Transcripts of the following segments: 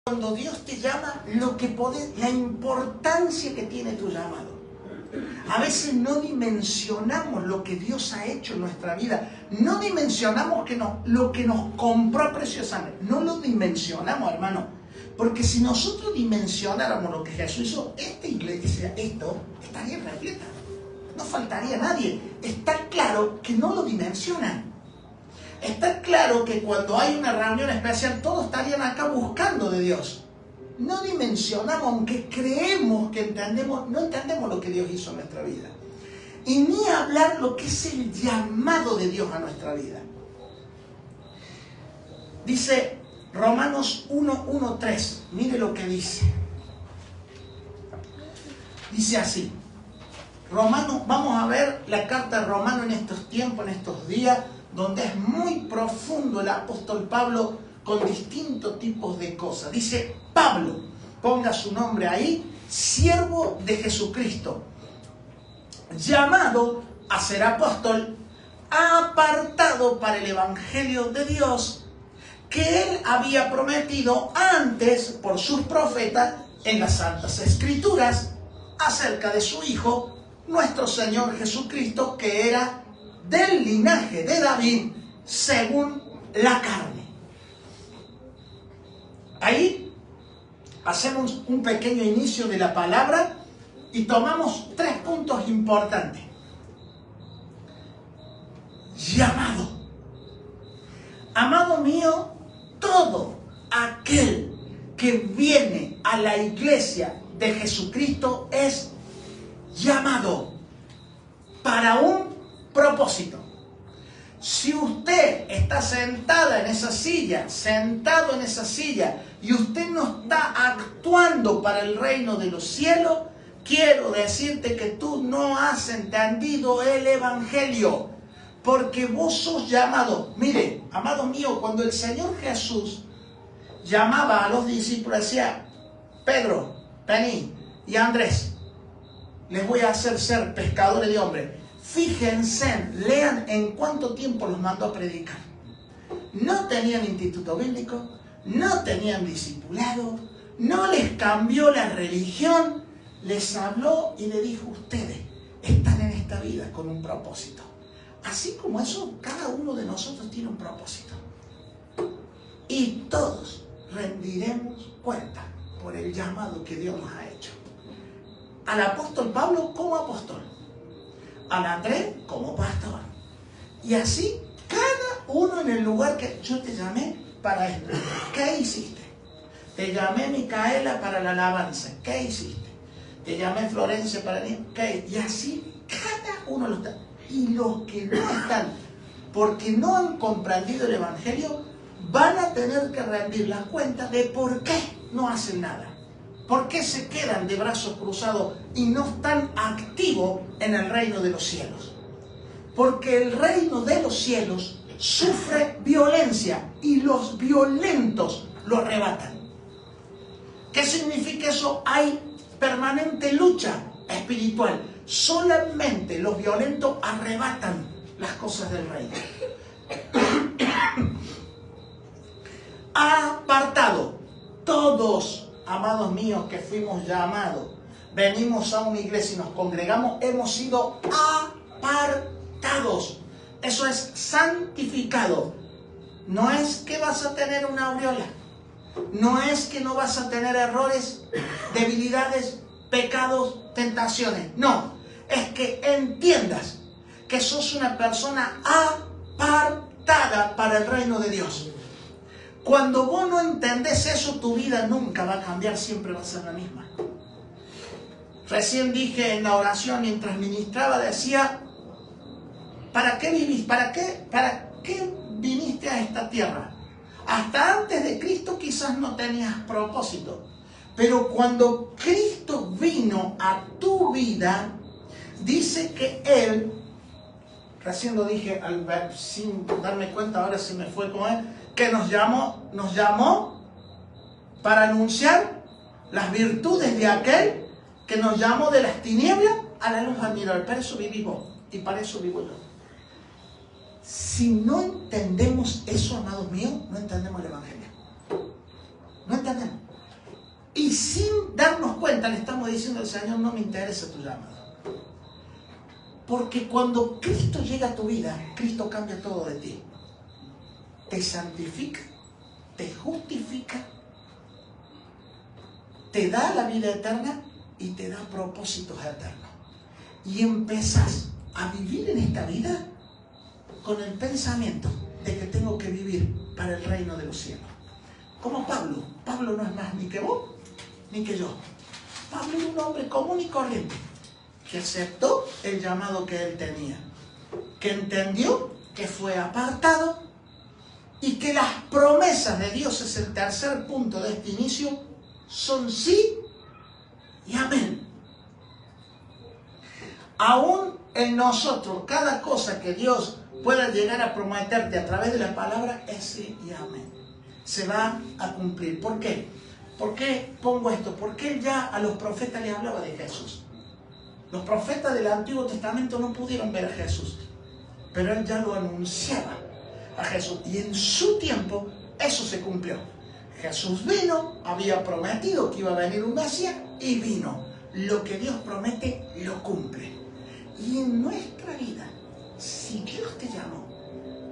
Cuando Dios te llama, lo que podés, la importancia que tiene tu llamado. A veces no dimensionamos lo que Dios ha hecho en nuestra vida. No dimensionamos lo que nos compró a precio de sangre. No lo dimensionamos, hermano. Porque si nosotros dimensionáramos lo que Jesús hizo, esta iglesia, esto, estaría repleta. No faltaría nadie. Está claro que no lo dimensionan. Está claro que cuando hay una reunión especial, todos estarían acá buscando de Dios. No dimensionamos, aunque creemos que entendemos, no entendemos lo que Dios hizo en nuestra vida. Y ni hablar lo que es el llamado de Dios a nuestra vida. Dice Romanos 1:1-3. Mire lo que dice. Dice así. Vamos a ver la carta de Romano en estos tiempos, en estos días, donde es muy profundo el apóstol Pablo con distintos tipos de cosas. Dice Pablo, ponga su nombre ahí, siervo de Jesucristo, llamado a ser apóstol, apartado para el evangelio de Dios, que él había prometido antes por sus profetas en las Santas Escrituras, acerca de su Hijo, nuestro Señor Jesucristo, que era del linaje de David según la carne. Ahí hacemos un pequeño inicio de la palabra y tomamos 3 puntos importantes. Llamado. Amado mío, todo aquel que viene a la iglesia de Jesucristo es llamado para un propósito. Si usted está sentada en esa silla, sentado en esa silla, y usted no está actuando para el reino de los cielos, quiero decirte que tú no has entendido el evangelio, porque vos sos llamado. Mire, amado mío, cuando el Señor Jesús llamaba a los discípulos, decía: Pedro, vení, y Andrés, les voy a hacer ser pescadores de hombres. Fíjense, lean en cuánto tiempo los mandó a predicar. No tenían instituto bíblico, no tenían discipulado, no les cambió la religión, les habló y le dijo: ustedes están en esta vida con un propósito. Así como eso, cada uno de nosotros tiene un propósito. Y todos rendiremos cuenta por el llamado que Dios nos ha hecho. Al apóstol Pablo como apóstol, al Andrés como pastor, y así cada uno en el lugar que yo te llamé para esto. ¿Qué hiciste? Te llamé Micaela para la alabanza. ¿Qué hiciste? Te llamé Florencia para el... ¿Qué? Y así cada uno lo está. Y los que no están, porque no han comprendido el evangelio, van a tener que rendir la cuenta de por qué no hacen nada. ¿Por qué se quedan de brazos cruzados y no están activos en el reino de los cielos? Porque el reino de los cielos sufre violencia y los violentos lo arrebatan. ¿Qué significa eso? Hay permanente lucha espiritual. Solamente los violentos arrebatan las cosas del reino. Apartado. Todos, amados míos, que fuimos llamados, venimos a una iglesia y nos congregamos, hemos sido apartados. Eso es santificado. No es que vas a tener una aureola. No es que no vas a tener errores, debilidades, pecados, tentaciones. No, es que entiendas que sos una persona apartada para el reino de Dios. Cuando vos no entendés eso, tu vida nunca va a cambiar, siempre va a ser la misma. Recién dije en la oración, mientras ministraba, decía: ¿para qué vivís? ¿Para qué viniste a esta tierra? Hasta antes de Cristo quizás no tenías propósito, pero cuando Cristo vino a tu vida, dice que Él, recién lo dije sin darme cuenta, ahora se me fue con Él, que nos llamó para anunciar las virtudes de aquel que nos llamó de las tinieblas a la luz admirable. Para eso viví vos y para eso vivo yo. Si no entendemos eso, amados míos, no entendemos el evangelio. No entendemos. sin darnos cuenta le estamos diciendo al Señor, no me interesa tu llamado. Porque cuando Cristo llega a tu vida, Cristo cambia todo de ti. Te santifica, te justifica, te da la vida eterna y te da propósitos eternos. Y empezás a vivir en esta vida con el pensamiento de que tengo que vivir para el reino de los cielos. Como Pablo. Pablo no es más ni que vos, ni que yo. Pablo era un hombre común y corriente, que aceptó el llamado que él tenía, que entendió que fue apartado y que las promesas de Dios, es el tercer punto de este inicio, son sí y amén. Aún en nosotros, cada cosa que Dios pueda llegar a prometerte a través de la palabra es sí y amén. Se va a cumplir. ¿Por qué? ¿Por qué pongo esto? Porque él ya a los profetas les hablaba de Jesús. Los profetas del Antiguo Testamento no pudieron ver a Jesús, pero él ya lo anunciaba a Jesús. Y en su tiempo eso se cumplió. Jesús vino, había prometido que iba a venir un Mesías y vino. Lo que Dios promete, lo cumple. Y en nuestra vida, si Dios te llamó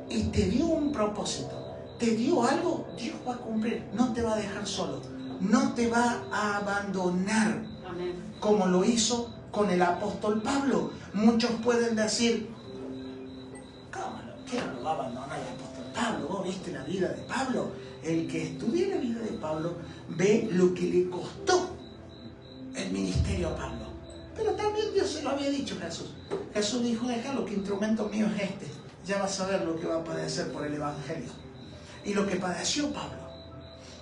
y te dio un propósito, te dio algo, Dios va a cumplir. No te va a dejar solo, no te va a abandonar. Amén. Como lo hizo con el apóstol Pablo. Muchos pueden decir, ¿cómo no lo va a abandonar el apóstol Pablo? ¿Vos viste la vida de Pablo? El que estudia la vida de Pablo ve lo que le costó el ministerio a Pablo. Pero también Dios se lo había dicho a Jesús. Jesús dijo, déjalo, que instrumento mío es este. Ya vas a ver lo que va a padecer por el Evangelio. Y lo que padeció Pablo.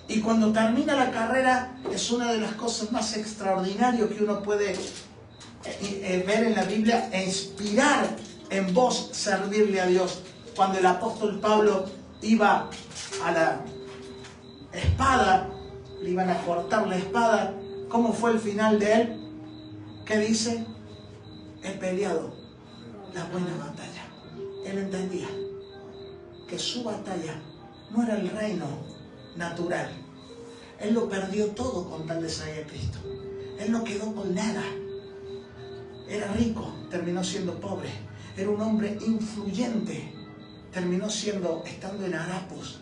Y cuando termina la carrera, es una de las cosas más extraordinarias que uno puede ver en la Biblia e inspirar en vos servirle a Dios. Cuando el apóstol Pablo iba a la espada, le iban a cortar la espada, ¿cómo fue el final de él? ¿Qué dice? He peleado la buena batalla. Él entendía que su batalla no era el reino natural. Él lo perdió todo con tal de seguir a Cristo. Él no quedó con nada. Era rico, terminó siendo pobre. Era un hombre influyente, terminó estando en harapos.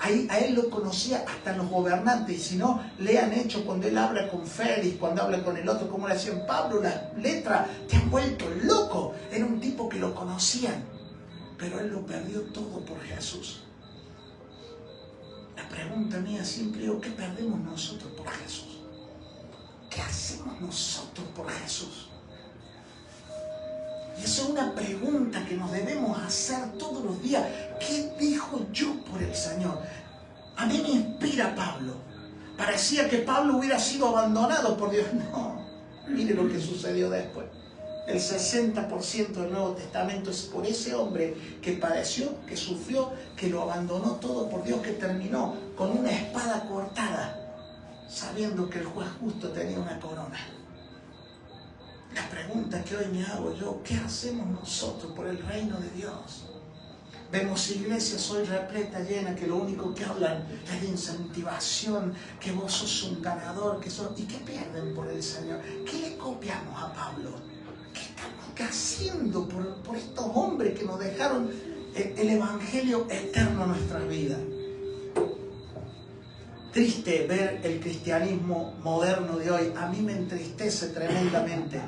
Ahí a él lo conocía hasta los gobernantes. Y si no, lean Hechos cuando él habla con Félix, cuando habla con el otro, como le decían, Pablo, las letras te han vuelto loco. Era un tipo que lo conocían, pero él lo perdió todo por Jesús. La pregunta mía siempre es, ¿qué perdemos nosotros por Jesús? ¿Qué hacemos nosotros por Jesús? Y esa es una pregunta que nos debemos hacer todos los días. ¿Qué dijo yo por el Señor? A mí me inspira Pablo. Parecía que Pablo hubiera sido abandonado por Dios. No, mire lo que sucedió después. El 60% del Nuevo Testamento es por ese hombre que padeció, que sufrió, que lo abandonó todo por Dios, que terminó con una espada cortada, sabiendo que el juez justo tenía una corona. La pregunta que hoy me hago yo, ¿qué hacemos nosotros por el reino de Dios? Vemos iglesias hoy repletas, llenas, que lo único que hablan es de incentivación, que vos sos un ganador, ¿y qué pierden por el Señor? ¿Qué le copiamos a Pablo? ¿Qué estamos haciendo por estos hombres que nos dejaron el evangelio eterno en nuestras vidas? Triste ver el cristianismo moderno de hoy. A mí me entristece tremendamente.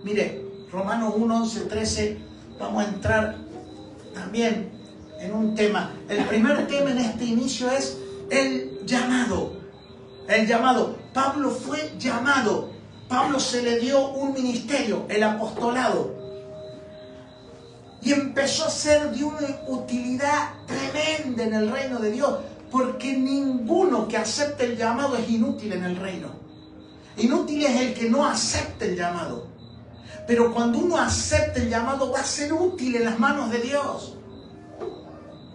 Mire, Romanos 1, 11, 13, vamos a entrar también en un tema. El primer tema en este inicio es el llamado. El llamado. Pablo fue llamado. Pablo se le dio un ministerio, el apostolado. Y empezó a ser de una utilidad tremenda en el reino de Dios. Porque ninguno que acepte el llamado es inútil en el reino. Inútil es el que no acepte el llamado. Pero cuando uno acepte el llamado va a ser útil en las manos de Dios.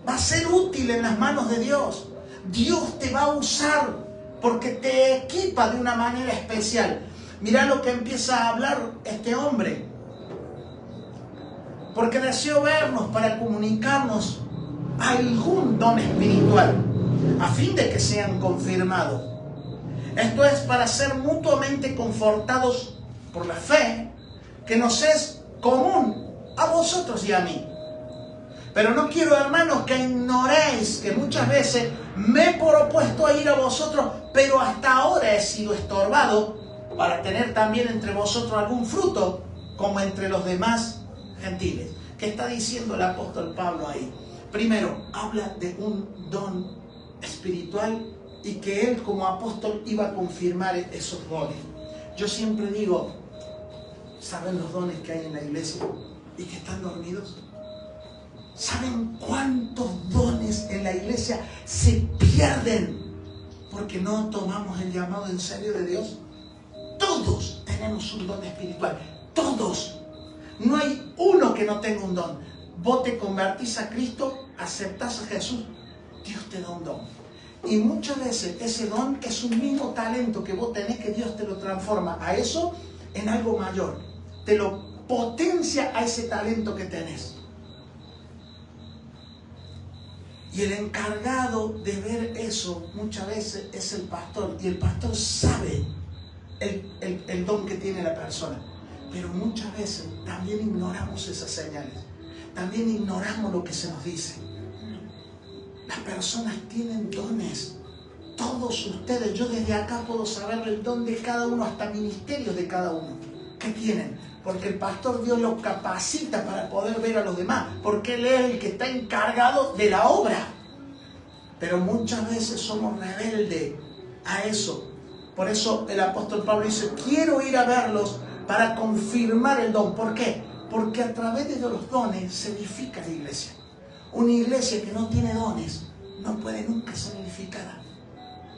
Va a ser útil en las manos de Dios. Dios te va a usar porque te equipa de una manera especial. Mirá lo que empieza a hablar este hombre. Porque deseó vernos para comunicarnos algún don espiritual, a fin de que sean confirmados. Esto es para ser mutuamente confortados por la fe, que nos es común a vosotros y a mí. Pero no quiero, hermanos, que ignoréis que muchas veces me he propuesto a ir a vosotros, pero hasta ahora he sido estorbado para tener también entre vosotros algún fruto, como entre los demás gentiles. ¿Qué está diciendo el apóstol Pablo ahí? Primero, habla de un don espiritual y que él como apóstol iba a confirmar esos dones. Yo siempre digo, ¿saben los dones que hay en la iglesia y que están dormidos? ¿Saben cuántos dones en la iglesia se pierden porque no tomamos el llamado en serio de Dios? Todos tenemos un don espiritual, todos. No hay uno que no tenga un don. Vos te convertís a Cristo, aceptás a Jesús, Dios te da un don. Y muchas veces ese don es un mismo talento que vos tenés, que Dios te lo transforma a eso en algo mayor. Te lo potencia a ese talento que tenés. Y el encargado de ver eso muchas veces es el pastor. Y el pastor sabe el don que tiene la persona. Pero muchas veces también ignoramos esas señales. También ignoramos lo que se nos dice. Las personas tienen dones. Todos ustedes, yo desde acá puedo saber el don de cada uno, hasta ministerios de cada uno. ¿Qué tienen? Porque el pastor Dios los capacita para poder ver a los demás. Porque Él es el que está encargado de la obra. Pero muchas veces somos rebeldes a eso. Por eso el apóstol Pablo dice, quiero ir a verlos para confirmar el don. ¿Por qué? Porque a través de los dones se edifica la iglesia. Una iglesia que no tiene dones no puede nunca ser edificada.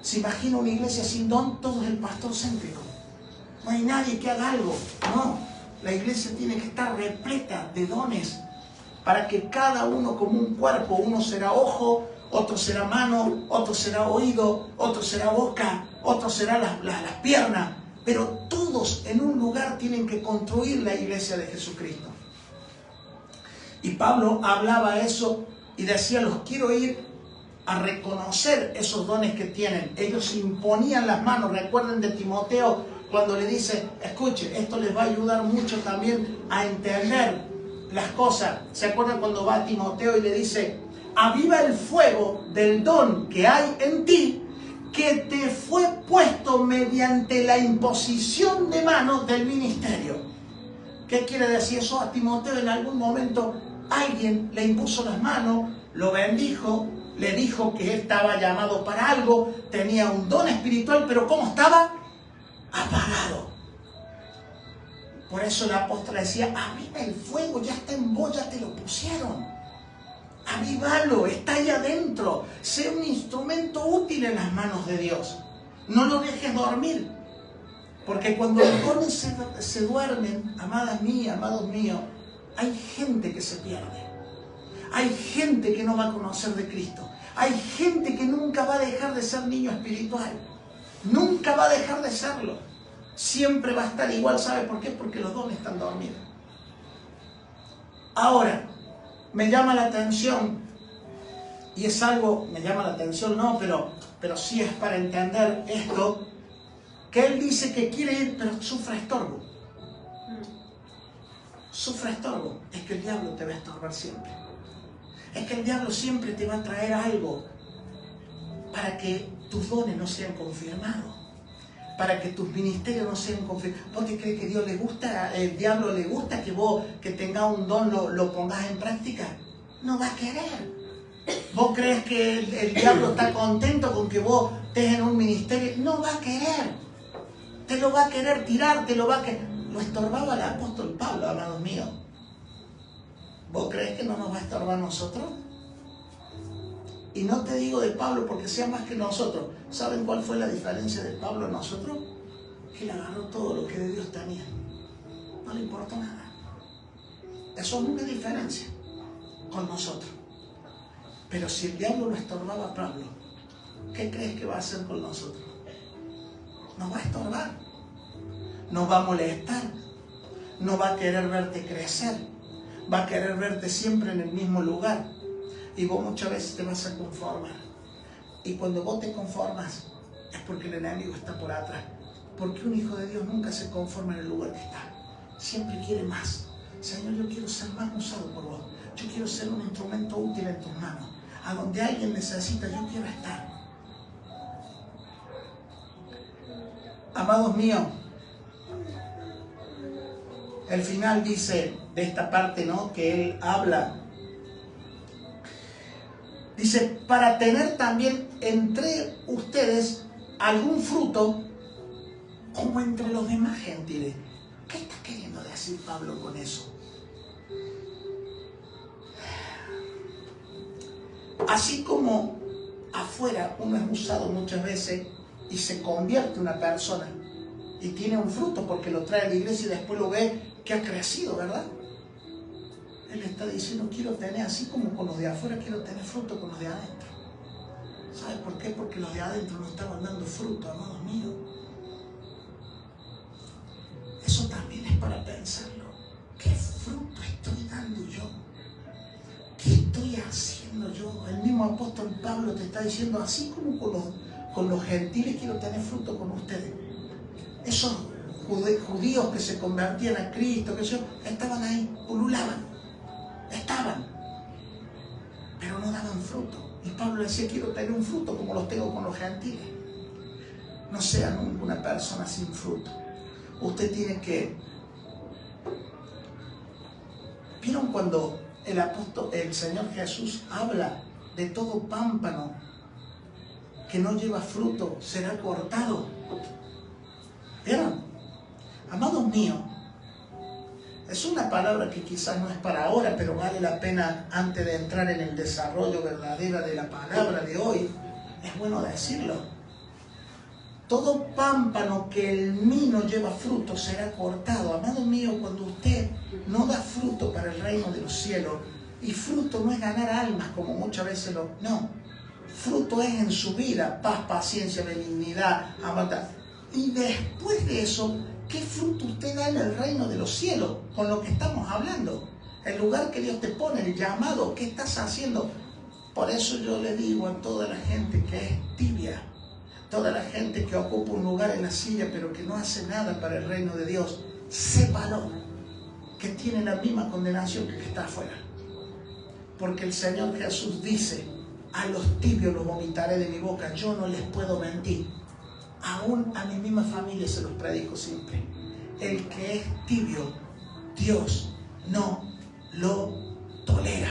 Se imagina una iglesia sin don, todo es el pastor céntrico. No hay nadie que haga algo. No, la iglesia tiene que estar repleta de dones para que cada uno como un cuerpo, uno será ojo, otro será mano, otro será oído, otro será boca, otro será las piernas. Pero todos en un lugar tienen que construir la iglesia de Jesucristo. Y Pablo hablaba eso y decía, los quiero ir a reconocer esos dones que tienen. Ellos imponían las manos. Recuerden de Timoteo cuando le dice, escuche, esto les va a ayudar mucho también a entender las cosas. ¿Se acuerdan cuando va a Timoteo y le dice, aviva el fuego del don que hay en ti, que te fue puesto mediante la imposición de manos del ministerio? ¿Qué quiere decir eso? A Timoteo en algún momento alguien le impuso las manos, lo bendijo, le dijo que él estaba llamado para algo, tenía un don espiritual, pero ¿cómo estaba? Apagado. Por eso el apóstol decía, aviva el fuego, ya está en vos, ya te lo pusieron. Avívalo, está ahí adentro. Sé un instrumento útil en las manos de Dios. No lo dejes dormir. Porque cuando los dones se duermen, amadas mías, amados míos, hay gente que se pierde. Hay gente que no va a conocer de Cristo. Hay gente que nunca va a dejar de ser niño espiritual. Nunca va a dejar de serlo. Siempre va a estar igual. ¿Sabe por qué? Porque los dones están dormidos. Ahora, me llama la atención, y es algo, me llama la atención, no, pero sí es para entender esto, que él dice que quiere ir, pero sufre estorbo. Sufre estorbo. Es que el diablo te va a estorbar siempre. Es que el diablo siempre te va a traer algo para que tus dones no sean confirmados, para que tus ministerios no sean confirmados. ¿Vos te crees que Dios le gusta, el diablo le gusta que vos, que tengas un don, lo pongas en práctica? No va a querer. ¿Vos crees que el diablo está contento con que vos estés en un ministerio? No va a querer. Te lo va a querer tirar, te lo va a querer. Lo estorbaba el apóstol Pablo, amados míos. ¿Vos crees que no nos va a estorbar a nosotros? Y no te digo de Pablo porque sea más que nosotros. ¿Saben cuál fue la diferencia de Pablo a nosotros? Que él agarró todo lo que de Dios tenía. No le importó nada. Eso es una diferencia con nosotros. Pero si el diablo lo estorbaba a Pablo, ¿qué crees que va a hacer con nosotros? Nos va a estorbar. Nos va a molestar. No va a querer verte crecer. Va a querer verte siempre en el mismo lugar. Y vos muchas veces te vas a conformar. Y cuando vos te conformas, es porque el enemigo está por atrás. Porque un hijo de Dios nunca se conforma en el lugar que está. Siempre quiere más. Señor, yo quiero ser más usado por vos. Yo quiero ser un instrumento útil en tus manos. A donde alguien necesita, yo quiero estar. Amados míos, el final dice de esta parte, ¿no?, que él habla. Dice, para tener también entre ustedes algún fruto como entre los demás gentiles. ¿Qué está queriendo decir Pablo con eso? Así como afuera uno es usado muchas veces y se convierte en una persona y tiene un fruto porque lo trae a la iglesia y después lo ve que ha crecido, ¿verdad? Él está diciendo, quiero tener, así como con los de afuera, quiero tener fruto con los de adentro. ¿Sabes por qué? Porque los de adentro no estaban dando fruto, amados míos. Eso también es para pensarlo. ¿Qué fruto estoy dando yo? ¿Qué estoy haciendo yo? El mismo apóstol Pablo te está diciendo, así como con los gentiles quiero tener fruto con ustedes. Esos judíos que se convertían a Cristo, estaban ahí, pululaban, estaban, pero no daban fruto. Y Pablo decía, quiero tener un fruto como los tengo con los gentiles. No sean una persona sin fruto. Usted tiene que... ¿Vieron cuando el Señor Jesús habla de todo pámpano que no lleva fruto, será cortado? ¿Vieron? Amados míos, es una palabra que quizás no es para ahora, pero vale la pena antes de entrar en el desarrollo verdadero de la palabra de hoy. Es bueno decirlo. Todo pámpano que en mí no lleva fruto será cortado. Amado mío, cuando usted no da fruto para el reino de los cielos, y fruto no es ganar almas como muchas veces no. Fruto es en su vida, paz, paciencia, benignidad, amabilidad. Y después de eso, ¿qué fruto usted da en el reino de los cielos? Con lo que estamos hablando. El lugar que Dios te pone, el llamado, ¿qué estás haciendo? Por eso yo le digo a toda la gente que es tibia, toda la gente que ocupa un lugar en la silla pero que no hace nada para el reino de Dios, sépalo, que tiene la misma condenación que está afuera. Porque el Señor Jesús dice, a los tibios los vomitaré de mi boca, yo no les puedo mentir. Aún a mi misma familia se los predico siempre. El que es tibio, Dios no lo tolera.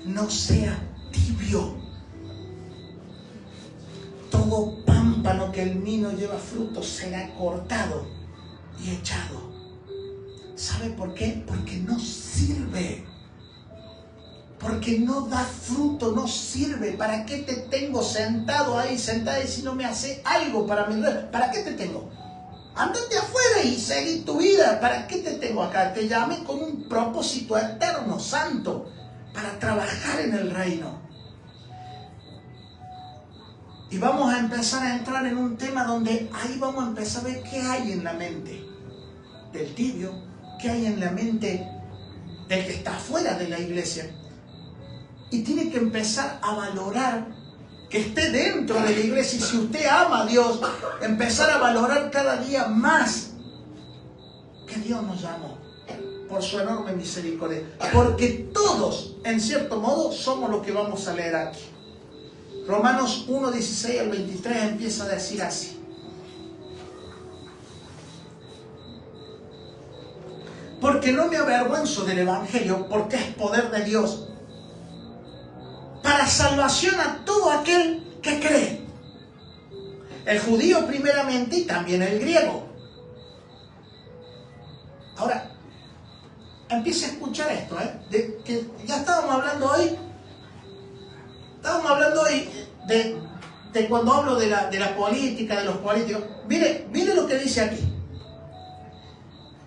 No sea tibio. Todo pámpano que en mí no lleva fruto será cortado y echado. ¿Sabe por qué? Porque no sirve. Porque no da fruto, no sirve. ¿Para qué te tengo sentado ahí, sentada, y si no me hace algo para mi vida? ¿Para qué te tengo? Ándate afuera y seguí tu vida. ¿Para qué te tengo acá? Te llamé con un propósito eterno, santo, para trabajar en el reino. Y vamos a empezar a entrar en un tema donde ahí vamos a empezar a ver qué hay en la mente del tibio, qué hay en la mente del que está afuera de la iglesia. Y tiene que empezar a valorar que esté dentro de la iglesia. Y si usted ama a Dios, empezar a valorar cada día más que Dios nos llamó por su enorme misericordia. Porque todos, en cierto modo, somos lo que vamos a leer aquí. Romanos 1, 16 al 23 empieza a decir así. Porque no me avergüenzo del Evangelio, porque es poder de Dios para salvación a todo aquel que cree. El judío primeramente y también el griego. Ahora, empieza a escuchar esto, de que ya estábamos hablando hoy de cuando hablo de la política, de los políticos. Mire lo que dice aquí.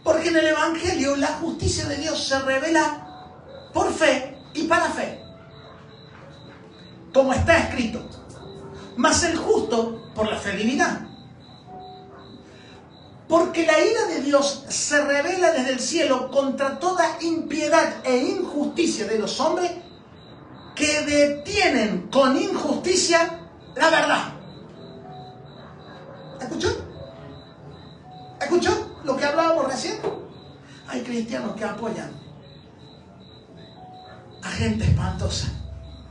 Porque en el Evangelio la justicia de Dios se revela por fe y para fe. Como está escrito, mas el justo por la fe divina. Porque la ira de Dios se revela desde el cielo contra toda impiedad e injusticia de los hombres que detienen con injusticia la verdad. ¿Escuchó? ¿Escuchó lo que hablábamos recién? Hay cristianos que apoyan a gente espantosa,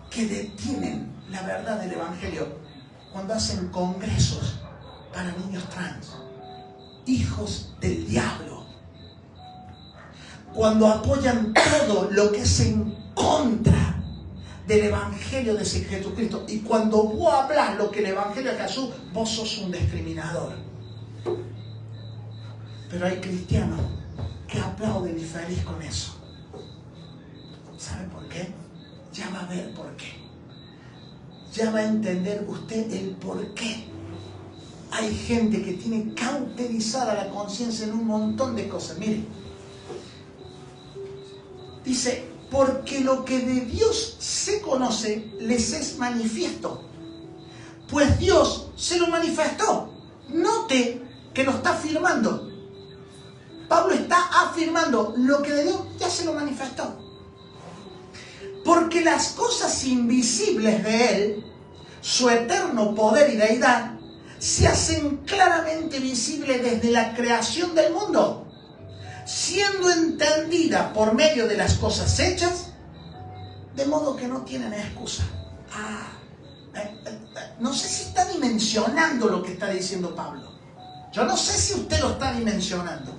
que detienen la verdad del Evangelio cuando hacen congresos para niños trans, hijos del diablo, cuando apoyan todo lo que es en contra del Evangelio de Jesucristo, y cuando vos hablas lo que el Evangelio de Jesús, vos sos un discriminador. Pero hay cristianos que aplauden y feliz con eso. ¿Sabe por qué? Ya va a ver por qué. Ya va a entender usted el por qué. Hay gente que tiene cauterizada la conciencia en un montón de cosas. Mire, dice, porque lo que de Dios se conoce les es manifiesto, pues Dios se lo manifestó. Note que lo está afirmando. Pablo está afirmando lo que de Dios ya se lo manifestó. Porque las cosas invisibles de Él, su eterno poder y deidad, se hacen claramente visibles desde la creación del mundo, siendo entendida por medio de las cosas hechas, de modo que no tienen excusa. No sé si está dimensionando lo que está diciendo Pablo. Yo no sé si usted lo está dimensionando.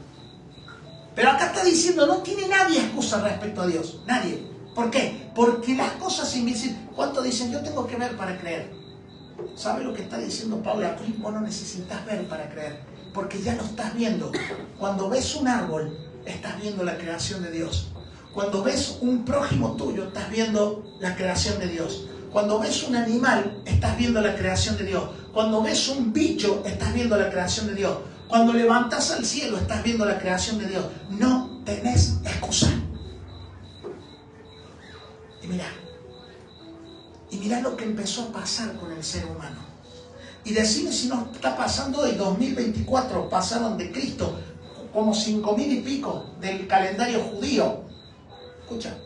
Pero acá está diciendo, no tiene nadie excusa respecto a Dios. Nadie. ¿Por qué? Porque las cosas invisibles... ¿Cuánto dicen? Yo tengo que ver para creer. ¿Sabe lo que está diciendo Pablo aquí? Vos no necesitas ver para creer, porque ya lo estás viendo. Cuando ves un árbol, estás viendo la creación de Dios. Cuando ves un prójimo tuyo, estás viendo la creación de Dios. Cuando ves un animal, estás viendo la creación de Dios. Cuando ves un bicho, estás viendo la creación de Dios. Cuando levantas al cielo, estás viendo la creación de Dios. No tenés excusa. Y mirá lo que empezó a pasar con el ser humano. Y decime si no está pasando hoy, 2024, pasaron de Cristo como 5.000 y pico del calendario judío. Escucha.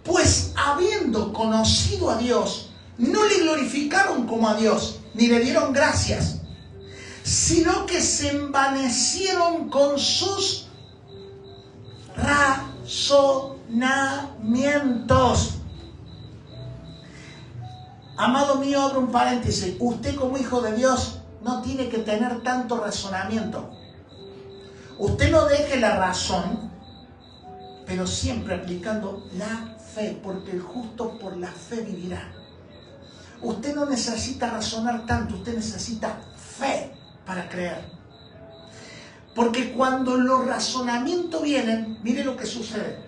Pues habiendo conocido a Dios, no le glorificaron como a Dios, ni le dieron gracias, sino que se envanecieron con sus razonamientos. Amado mío, abro un paréntesis. Usted como hijo de Dios no tiene que tener tanto razonamiento. Usted no deje la razón, pero siempre aplicando la fe, porque el justo por la fe vivirá. Usted no necesita razonar tanto, usted necesita fe para creer. Porque cuando los razonamientos vienen, mire lo que sucede.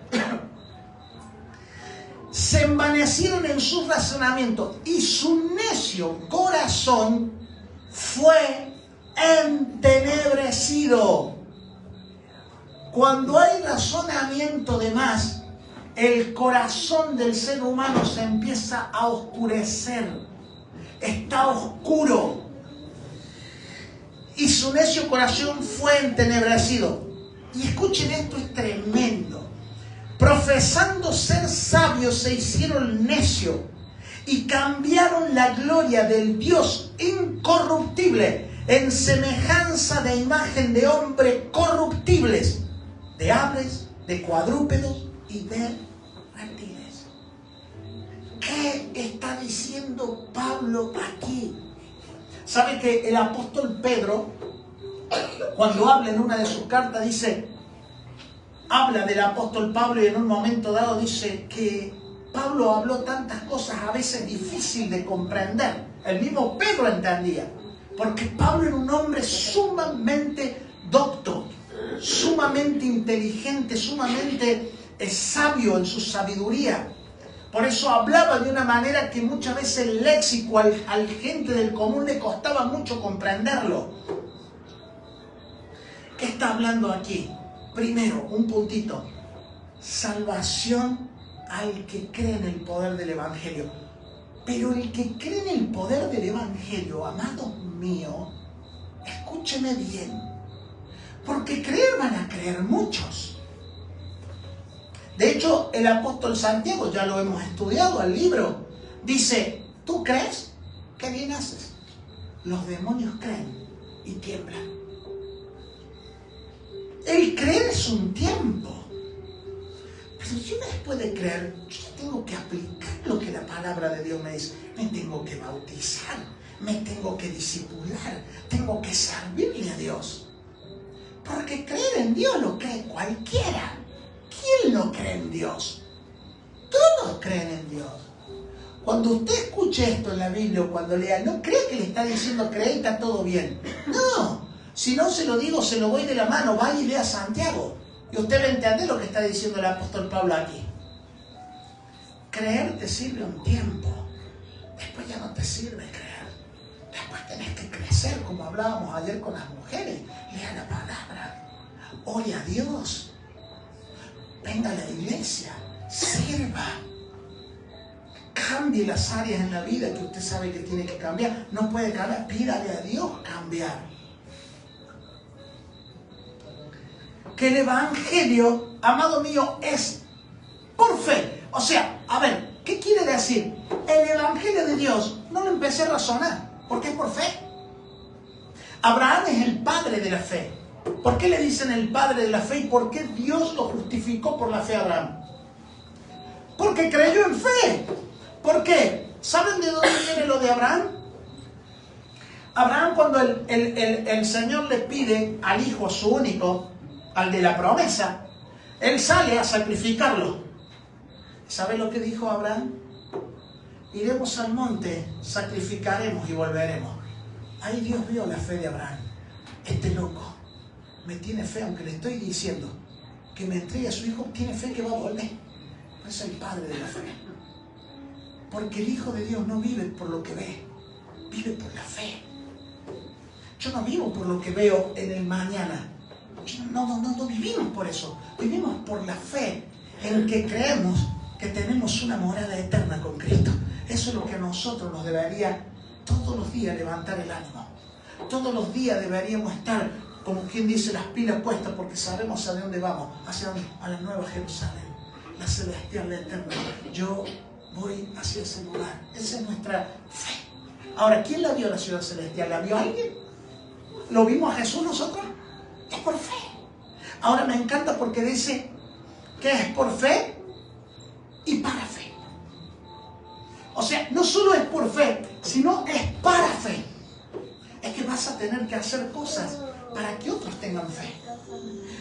Se envanecieron en sus razonamientos y su necio corazón fue entenebrecido. Cuando hay razonamiento de más, el corazón del ser humano se empieza a oscurecer. Está oscuro. Y su necio corazón fue entenebrecido. Y escuchen, esto es tremendo. Profesando ser sabios, se hicieron necios y cambiaron la gloria del Dios incorruptible en semejanza de imagen de hombres corruptibles, de aves, de cuadrúpedos y de reptiles. ¿Qué está diciendo Pablo aquí? ¿Sabe que el apóstol Pedro, cuando habla en una de sus cartas, habla del apóstol Pablo, y en un momento dado dice que Pablo habló tantas cosas a veces difíciles de comprender? El mismo Pedro entendía, porque Pablo era un hombre sumamente docto, sumamente inteligente, sumamente sabio en su sabiduría. Por eso hablaba de una manera que muchas veces el léxico al gente del común le costaba mucho comprenderlo. ¿Qué está hablando aquí? Primero, un puntito. Salvación al que cree en el poder del Evangelio. Pero el que cree en el poder del Evangelio, amados míos, escúcheme bien. Porque creer van a creer muchos. De hecho, el apóstol Santiago, ya lo hemos estudiado, el libro, dice, ¿tú crees? ¿Qué bien haces? Los demonios creen y tiembla. El creer es un tiempo. Pero yo después de creer, yo tengo que aplicar lo que la palabra de Dios me dice. Me tengo que bautizar, me tengo que discipular, tengo que servirle a Dios. Porque creer en Dios lo cree cualquiera. ¿Quién no cree en Dios? Todos creen en Dios. Cuando usted escuche esto en la Biblia o cuando lea, no cree que le está diciendo cree y está todo bien. No, si no se lo digo, se lo voy de la mano, vaya y lea Santiago. Y usted va a entender lo que está diciendo el apóstol Pablo aquí. Creer te sirve un tiempo. Después ya no te sirve creer. Después tenés que crecer, como hablábamos ayer con las mujeres. Lea la palabra. Ore a Dios. Venga a la iglesia. Sirva. Cambie las áreas en la vida que usted sabe que tiene que cambiar. No puede cambiar. Pídale a Dios cambiar. Que el evangelio, amado mío, es por fe. O sea, a ver, ¿qué quiere decir? El evangelio de Dios no lo empecé a razonar, porque es por fe. Abraham es el padre de la fe. ¿Por qué le dicen el padre de la fe y por qué Dios lo justificó por la fe a Abraham? Porque creyó en fe. ¿Por qué? ¿Saben de dónde viene lo de Abraham? Abraham, cuando el Señor le pide al hijo, su único, al de la promesa, él sale a sacrificarlo. ¿Sabe lo que dijo Abraham? Iremos al monte, sacrificaremos y volveremos. Ahí Dios vio la fe de Abraham. Este loco me tiene fe, aunque le estoy diciendo que me entregue a su hijo, tiene fe que va a volver. Es el padre de la fe. Porque el Hijo de Dios no vive por lo que ve, vive por la fe. Yo no vivo por lo que veo en el mañana. No vivimos por eso. Vivimos por la fe en que creemos que tenemos una morada eterna con Cristo. Eso es lo que a nosotros nos debería todos los días levantar el ánimo. Todos los días deberíamos estar, como quien dice, las pilas puestas, porque sabemos a dónde vamos. ¿Hacia dónde? A la nueva Jerusalén, la celestial, la eterna. Yo voy hacia ese lugar. Esa es nuestra fe. Ahora, ¿quién la vio, la ciudad celestial? ¿La vio alguien? ¿Lo vimos a Jesús nosotros? Es por fe. Ahora me encanta porque dice que es por fe y para fe. O sea, no solo es por fe, sino es para fe. Es que vas a tener que hacer cosas para que otros tengan fe.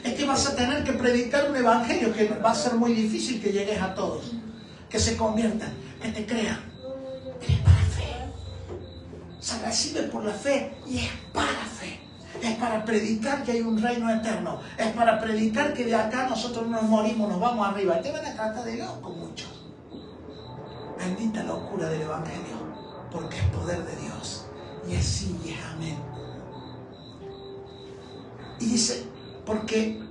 Es que vas a tener que predicar un evangelio que va a ser muy difícil que llegues a todos. Que se conviertan, que te crean. Es para fe. Se recibe por la fe y es para fe. Es para predicar que hay un reino eterno. Es para predicar que de acá nosotros no nos morimos, nos vamos arriba. Te van a tratar de loco muchos. Bendita locura del evangelio, porque es poder de Dios. Y es sí y es amén. Y dice, porque,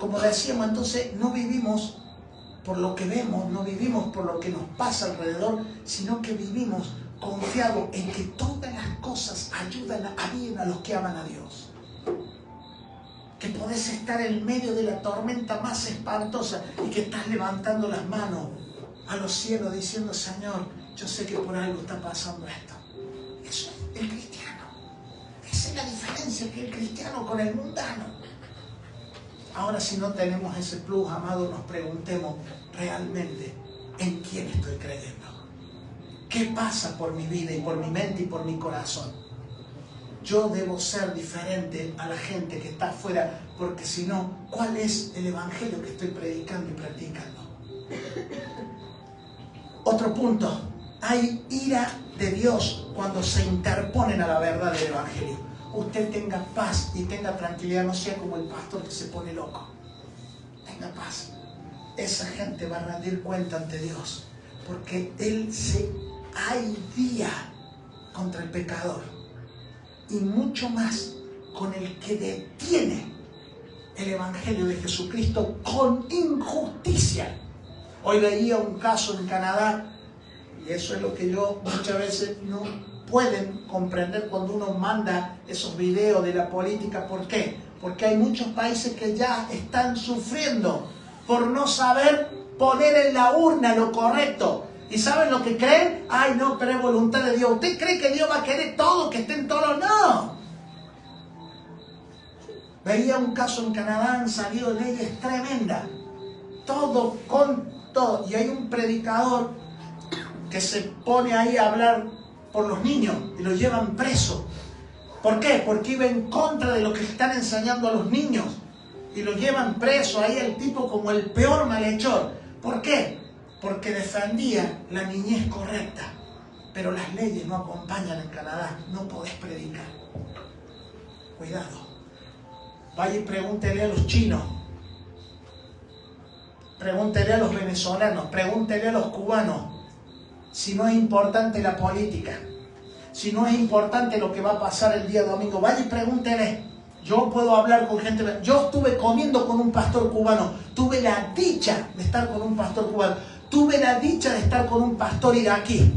como decíamos, entonces no vivimos por lo que vemos, no vivimos por lo que nos pasa alrededor, sino que vivimos confiados en que todas las cosas ayudan a bien a los que aman a Dios. Que podés estar en medio de la tormenta más espantosa y que estás levantando las manos a los cielos diciendo, Señor, yo sé que por algo está pasando esto. Eso es el cristiano. Esa es la diferencia que el cristiano con el mundano. Ahora, si no tenemos ese plus, amado, nos preguntemos realmente en quién estoy creyendo. ¿Qué pasa por mi vida y por mi mente y por mi corazón? Yo debo ser diferente a la gente que está afuera, porque si no, ¿cuál es el evangelio que estoy predicando y practicando? Otro punto, hay ira de Dios cuando se interponen a la verdad del evangelio. Usted tenga paz y tenga tranquilidad, no sea como el pastor que se pone loco. Tenga paz. Esa gente va a rendir cuenta ante Dios, porque Él se airea contra el pecador y mucho más con el que detiene el evangelio de Jesucristo con injusticia. Hoy leía un caso en Canadá, y eso es lo que yo muchas veces no pueden comprender cuando uno manda esos videos de la política. ¿Por qué? Porque hay muchos países que ya están sufriendo por no saber poner en la urna lo correcto. ¿Y saben lo que creen? Ay, no, pero es voluntad de Dios. ¿Usted cree que Dios va a querer todo, que estén todos? No. Veía un caso en Canadá, han salido leyes tremendas. Todo con todo. Y hay un predicador que se pone ahí a hablar por los niños y los llevan preso. ¿Por qué? Porque iba en contra de lo que están enseñando a los niños. Y los llevan preso ahí el tipo como el peor malhechor. ¿Por qué? Porque defendía la niñez correcta. Pero las leyes no acompañan en Canadá. No podés predicar. Cuidado. Vaya y pregúntele a los chinos. Pregúntele a los venezolanos. Pregúntele a los cubanos. Si no es importante la política. Si no es importante lo que va a pasar el día domingo. Vaya y pregúntele. Yo puedo hablar con gente. Yo estuve comiendo con un pastor cubano. Tuve la dicha de estar con un pastor cubano. Tuve la dicha de estar con un pastor iraquí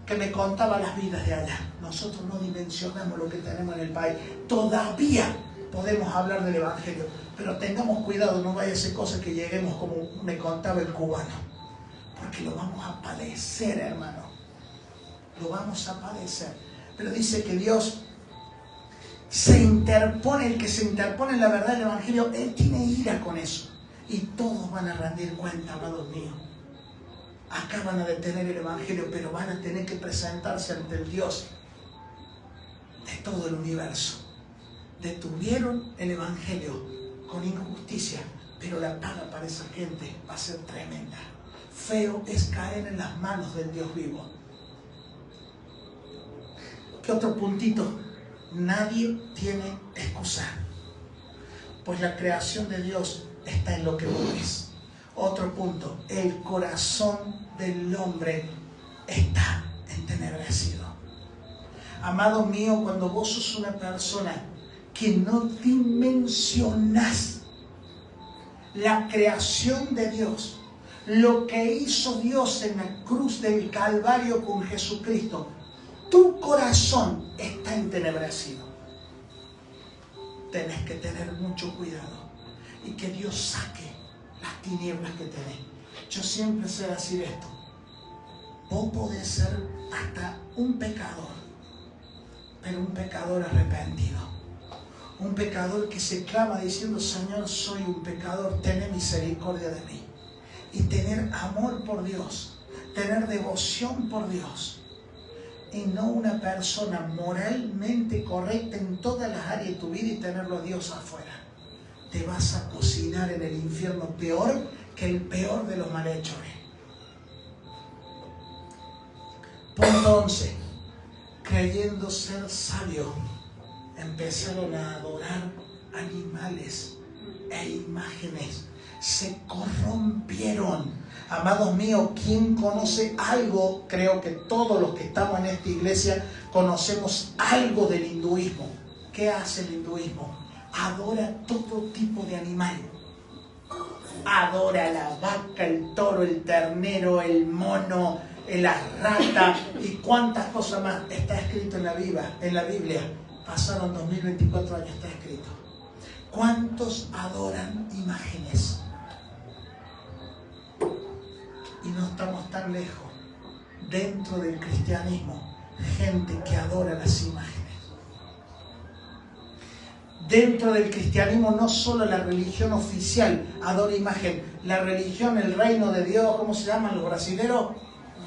que me contaba las vidas de allá. Nosotros no dimensionamos lo que tenemos en el país. Todavía podemos hablar del Evangelio, pero tengamos cuidado, no vaya a ser cosa que lleguemos como me contaba el cubano, porque lo vamos a padecer, hermano. Lo vamos a padecer. Pero dice que Dios se interpone, el que se interpone en la verdad del Evangelio, Él tiene ira con eso. Y todos van a rendir cuenta, amados míos. Acá van a detener el Evangelio, pero van a tener que presentarse ante el Dios de todo el universo. Detuvieron el Evangelio con injusticia, pero la paga para esa gente va a ser tremenda. Feo es caer en las manos del Dios vivo. ¿Qué otro puntito? Nadie tiene excusa, pues la creación de Dios está en lo que vos ves. Otro punto, el corazón del hombre está entenebrecido. Amado mío, cuando vos sos una persona que no dimensionás la creación de Dios, lo que hizo Dios en la cruz del Calvario con Jesucristo, tu corazón está entenebrecido. Tenés que tener mucho cuidado y que Dios saque las tinieblas que tenés. Yo siempre sé decir esto: vos podés ser hasta un pecador, pero un pecador arrepentido, un pecador que se clama diciendo: Señor, soy un pecador, ten misericordia de mí. Y tener amor por Dios, tener devoción por Dios, y no una persona moralmente correcta en todas las áreas de tu vida y tenerlo a Dios afuera. Te vas a cocinar en el infierno peor que el peor de los malhechores. Punto 11. Creyendo ser sabio, empezaron a adorar animales e imágenes. Se corrompieron. Amados míos, ¿quién conoce algo? Creo que todos los que estamos en esta iglesia conocemos algo del hinduismo. ¿Qué hace el hinduismo? Adora todo tipo de animal. Adora la vaca, el toro, el ternero, el mono, la rata y cuántas cosas más. Está escrito en la Biblia. Pasaron 2024 años, está escrito. ¿Cuántos adoran imágenes? Y no estamos tan lejos. Dentro del cristianismo, gente que adora las imágenes. Dentro del cristianismo, no solo la religión oficial adora imagen. La religión, el reino de Dios, ¿cómo se llaman los brasileros?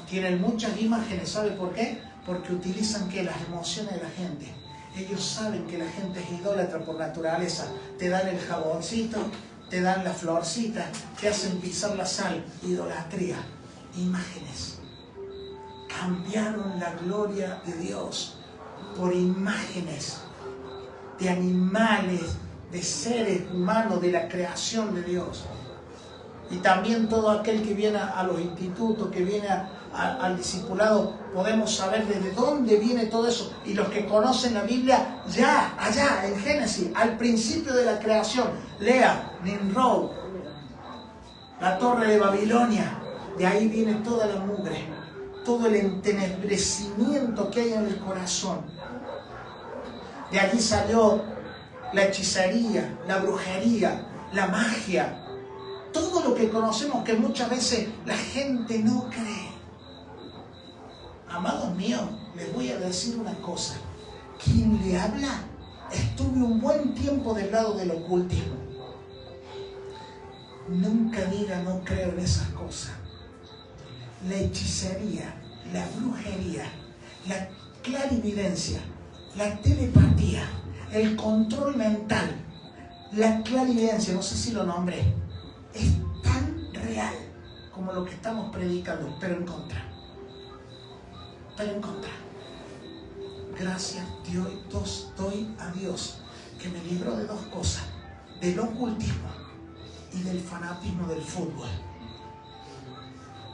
Tienen muchas imágenes. ¿Sabe por qué? Porque utilizan ¿qué? Las emociones de la gente. Ellos saben que la gente es idólatra por naturaleza. Te dan el jaboncito, te dan la florcita, te hacen pisar la sal. Idolatría, imágenes. Cambiaron la gloria de Dios por imágenes de animales, de seres humanos, de la creación de Dios. Y también todo aquel que viene a los institutos, que viene al discipulado, podemos saber desde dónde viene todo eso. Y los que conocen la Biblia, ya, allá, en Génesis, al principio de la creación, lea Nimrod, la torre de Babilonia, de ahí viene toda la mugre, todo el entenebrecimiento que hay en el corazón. De allí salió la hechicería, la brujería, la magia, todo lo que conocemos que muchas veces la gente no cree. Amados míos, les voy a decir una cosa. Quien le habla estuve un buen tiempo del lado del ocultismo. Nunca diga no creo en esas cosas. La hechicería, la brujería, la clarividencia, la telepatía, el control mental, la clarividencia, no sé si lo nombré, es tan real como lo que estamos predicando, pero en contra. Pero en contra. Gracias doy a Dios que me libró de dos cosas, del ocultismo y del fanatismo del fútbol.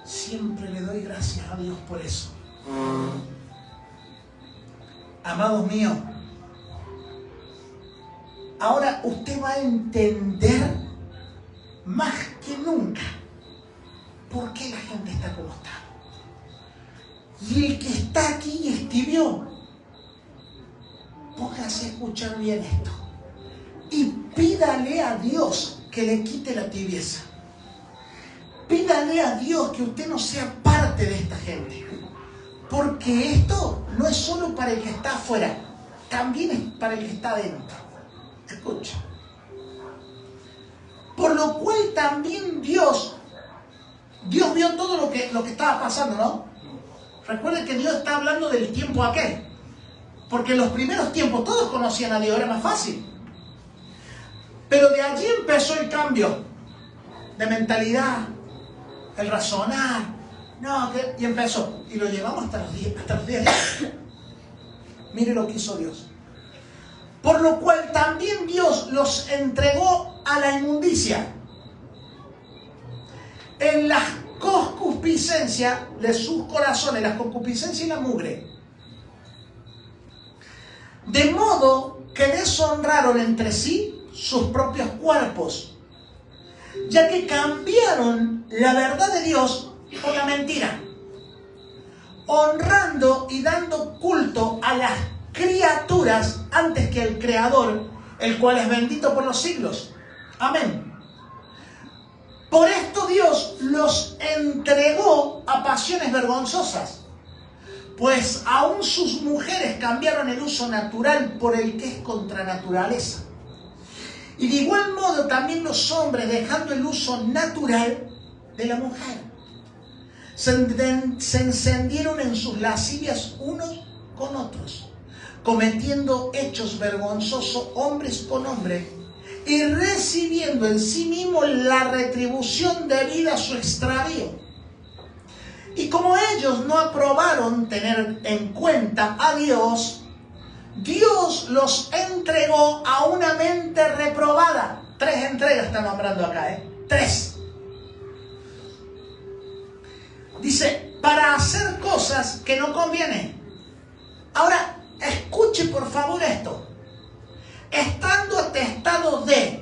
Siempre le doy gracias a Dios por eso. Amados míos, ahora usted va a entender más que nunca por qué la gente está como está. Y el que está aquí es tibio. Póngase a escuchar bien esto y pídale a Dios que le quite la tibieza. Pídale a Dios que usted no sea parte de esta gente, porque esto no es solo para el que está afuera, también es para el que está adentro. Escucha. Por lo cual también Dios vio todo lo que estaba pasando, ¿no? Recuerden que Dios está hablando del tiempo aquel. Porque en los primeros tiempos todos conocían a Dios, era más fácil. Pero de allí empezó el cambio de mentalidad, el razonar. Y empezó. Y lo llevamos hasta los días de hoy. Mire lo que hizo Dios. Por lo cual también Dios los entregó a la inmundicia en las concupiscencias de sus corazones, las concupiscencias y la mugre. De modo que deshonraron entre sí sus propios cuerpos, ya que cambiaron la verdad de Dios por la mentira, honrando y dando culto a las criaturas antes que al Creador, el cual es bendito por los siglos. Amén. Por esto Dios los entregó a pasiones vergonzosas, pues aún sus mujeres cambiaron el uso natural por el que es contra naturaleza. Y de igual modo también los hombres, dejando el uso natural de la mujer, se encendieron en sus lascivias unos con otros, cometiendo hechos vergonzosos hombres con hombres, y recibiendo en sí mismos la retribución debida a su extravío. Y como ellos no aprobaron tener en cuenta a Dios, Dios los entregó a una mente reprobada. 3 entregas está nombrando acá, 3. Dice, para hacer cosas que no convienen. Ahora, escuche por favor esto. Estando atestados de...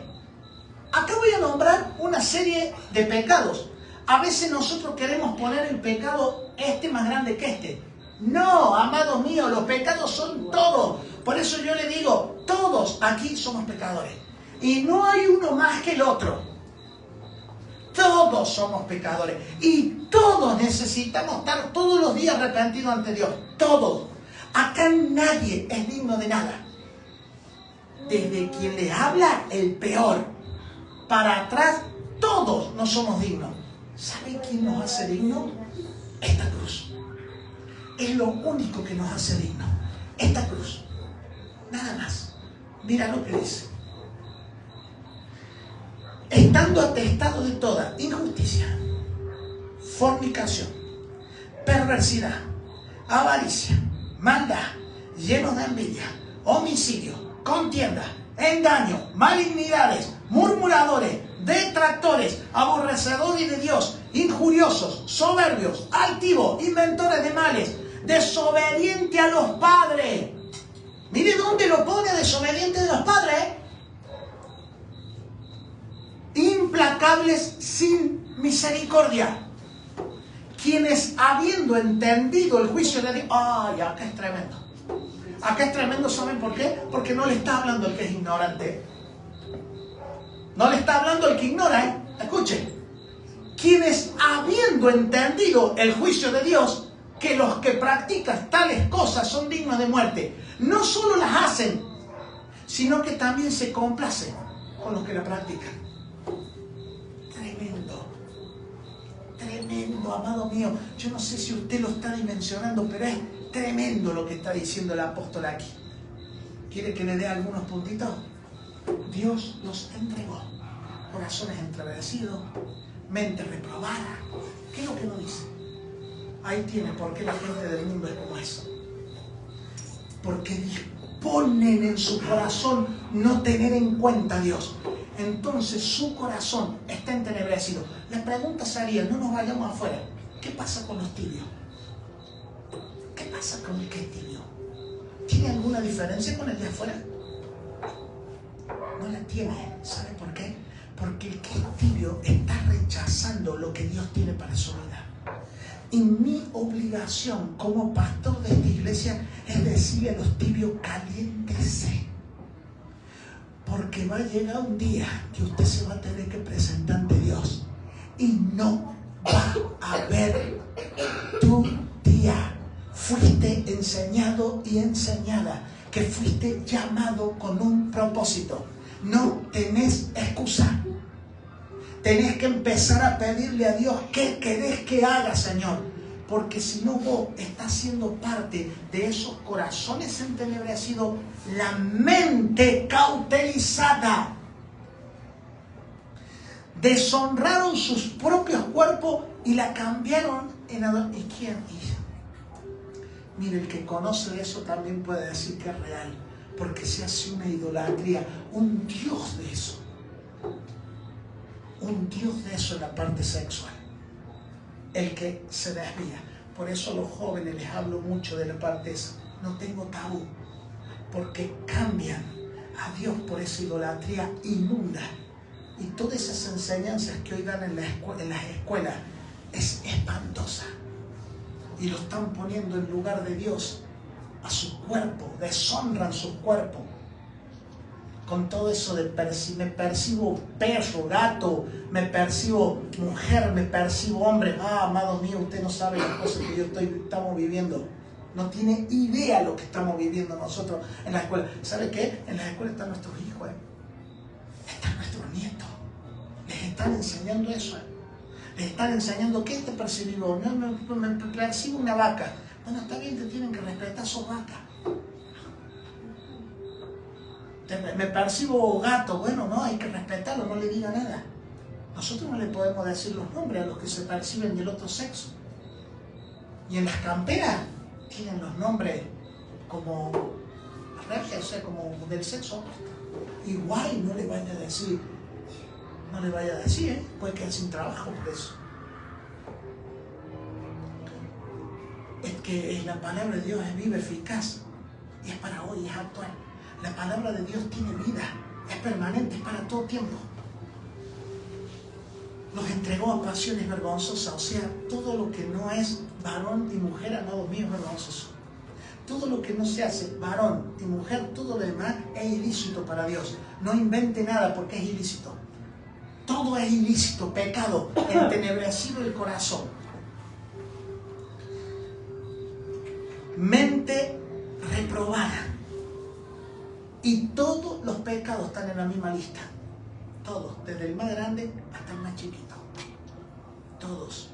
Acá voy a nombrar una serie de pecados. A veces nosotros queremos poner el pecado más grande que este. No, amados míos, los pecados son todos. Por eso yo le digo, todos aquí somos pecadores. Y no hay uno más que el otro. Todos somos pecadores. Y todos necesitamos estar todos los días arrepentidos ante Dios. Todos. Acá nadie es digno de nada. Desde quien le habla, el peor. Para atrás, todos no somos dignos. ¿Sabe quién nos hace dignos? Esta cruz. Es lo único que nos hace dignos. Esta cruz. Nada más. Mira lo que dice. Estando atestados de toda injusticia, fornicación, perversidad, avaricia, maldad, llenos de envidia, homicidio, contienda, engaño, malignidades, murmuradores, detractores, aborrecedores de Dios, injuriosos, soberbios, altivos, inventores de males, desobedientes a los padres. Mire dónde lo pone, desobediente de los padres. Implacables sin misericordia. Quienes habiendo entendido el juicio de Dios... ¡Ay, acá es tremendo! Acá es tremendo, ¿saben por qué? Porque no le está hablando el que es ignorante. No le está hablando el que ignora, Escuchen. Quienes habiendo entendido el juicio de Dios, que los que practican tales cosas son dignos de muerte, no solo las hacen, sino que también se complace con los que la practican. Tremendo, tremendo, amado mío. Yo no sé si usted lo está dimensionando, pero es tremendo lo que está diciendo el apóstol aquí. ¿Quiere que le dé algunos puntitos? Dios los entregó. Corazones entreverecidos, mente reprobada. ¿Qué es lo que nos dice? Ahí tiene por qué la gente del mundo es como eso. Porque disponen en su corazón no tener en cuenta a Dios. Entonces su corazón está entenebrecido. La pregunta sería, no nos vayamos afuera. ¿Qué pasa con los tibios? ¿Qué pasa con el que es tibio? ¿Tiene alguna diferencia con el de afuera? No la tiene. ¿Sabe por qué? Porque el que es tibio está rechazando lo que Dios tiene para su vida. Y mi obligación como pastor de esta iglesia es decirle a los tibios, caliéntese. Porque va a llegar un día que usted se va a tener que presentar ante Dios. Y no va a haber tu día. Fuiste enseñado y enseñada que fuiste llamado con un propósito. No tenés excusa. Tenés que empezar a pedirle a Dios qué querés que haga, Señor. Porque si no, vos estás siendo parte de esos corazones entenebrecidos, la mente cauterizada. Deshonraron sus propios cuerpos y la cambiaron en adoración. ¿Y quién? Mire, el que conoce eso también puede decir que es real. Porque se hace una idolatría, un dios de eso. Un dios de eso en la parte sexual. El que se desvía. Por eso a los jóvenes les hablo mucho de la parte esa. No tengo tabú. Porque cambian a Dios por esa idolatría inmunda. Y todas esas enseñanzas que hoy dan en las escuelas es espantosa. Y lo están poniendo en lugar de Dios a su cuerpo. Deshonran su cuerpo. Con todo eso de me percibo perro, gato, me percibo mujer, me percibo hombre. Ah, amado mío, usted no sabe las cosas que estamos viviendo. No tiene idea lo que estamos viviendo nosotros en la escuela. ¿Sabe qué? En las escuelas están nuestros hijos, están nuestros nietos. Les están enseñando eso. Les están enseñando qué te percibo. No, me percibo una vaca. Bueno, está bien, te tienen que respetar, sos vaca. Me percibo gato, bueno, no, hay que respetarlo, no le diga nada. Nosotros no le podemos decir los nombres a los que se perciben del otro sexo. Y en las camperas tienen los nombres como regia, o sea, como del sexo opuesto. Igual no le vaya a decir, puede quedar sin trabajo por eso. Es que la palabra de Dios es viva, eficaz, y es para hoy, es actual. La palabra de Dios tiene vida, es permanente, es para todo tiempo. Nos entregó a pasiones vergonzosas, o sea, todo lo que no es varón y mujer, amado mío, es vergonzoso. Todo lo que no se hace varón y mujer, todo lo demás es ilícito para Dios. No invente nada porque es ilícito. Todo es ilícito, pecado, entenebrecido el corazón. Mente reprobada. Y todos los pecados están en la misma lista. Todos, desde el más grande hasta el más chiquito. Todos.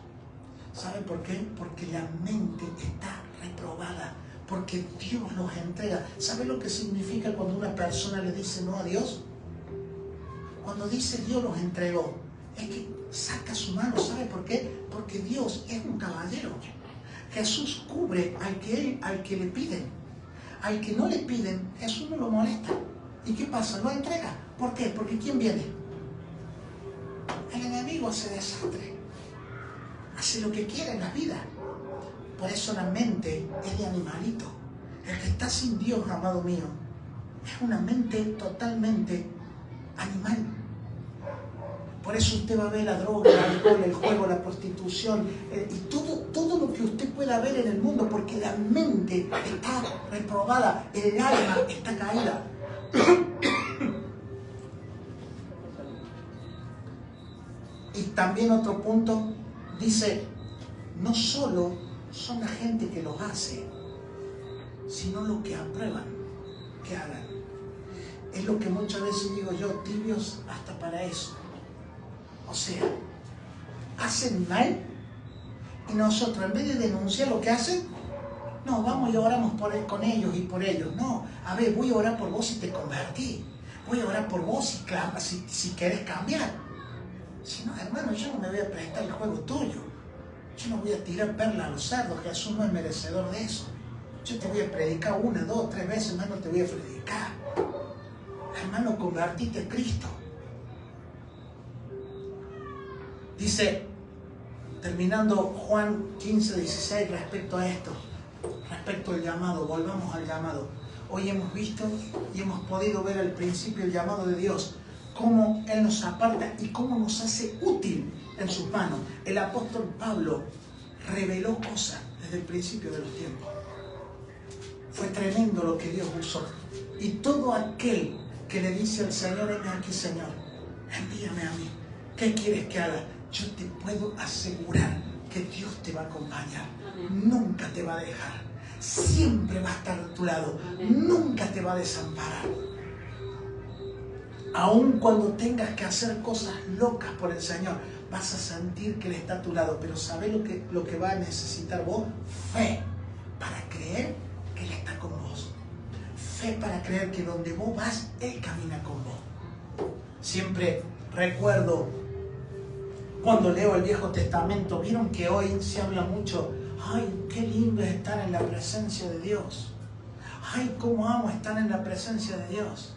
¿Sabe por qué? Porque la mente está reprobada. Porque Dios los entrega. ¿Sabe lo que significa cuando una persona le dice no a Dios? Cuando dice Dios los entregó, es que saca su mano. ¿Sabe por qué? Porque Dios es un caballero. Jesús cubre al que le piden. Al que no le piden, Jesús no lo molesta. ¿Y qué pasa? Lo entrega. ¿Por qué? Porque ¿quién viene? El enemigo hace desastre. Hace lo que quiere en la vida. Por eso la mente es de animalito. El que está sin Dios, amado mío, es una mente totalmente animal. Por eso usted va a ver la droga, el alcohol, el juego, la prostitución y todo lo que usted pueda ver en el mundo, porque la mente está reprobada, el alma está caída. Y también otro punto, dice, no solo son la gente que los hace, sino los que aprueban que hagan. Es lo que muchas veces digo yo, tibios hasta para eso. O sea, hacen mal y nosotros en vez de denunciar lo que hacen, no, vamos y oramos con ellos y por ellos. No, a ver, voy a orar por vos si te convertí. Voy a orar por vos si querés cambiar. Si no, hermano, yo no me voy a prestar el juego tuyo. Yo no voy a tirar perlas a los cerdos. Jesús no es merecedor de eso. Yo te voy a predicar 1, 2, 3 veces, hermano, te voy a predicar. Hermano, convertite a Cristo. Dice, terminando Juan 15, 16, respecto a esto, respecto al llamado, volvamos al llamado. Hoy hemos visto y hemos podido ver al principio el llamado de Dios, cómo Él nos aparta y cómo nos hace útil en sus manos. El apóstol Pablo reveló cosas desde el principio de los tiempos. Fue tremendo lo que Dios usó. Y todo aquel que le dice al Señor, heme aquí, Señor, envíame a mí. ¿Qué quieres que haga? Yo te puedo asegurar que Dios te va a acompañar. Nunca te va a dejar. Siempre va a estar a tu lado. Nunca te va a desamparar. Aun cuando tengas que hacer cosas locas por el Señor, vas a sentir que Él está a tu lado. Pero ¿sabes lo que va a necesitar vos? Fe para creer que Él está con vos. Fe para creer que donde vos vas, Él camina con vos. Siempre recuerdo cuando leo el Viejo Testamento, vieron que hoy se habla mucho, ay, qué lindo es estar en la presencia de Dios. Ay, cómo amo estar en la presencia de Dios.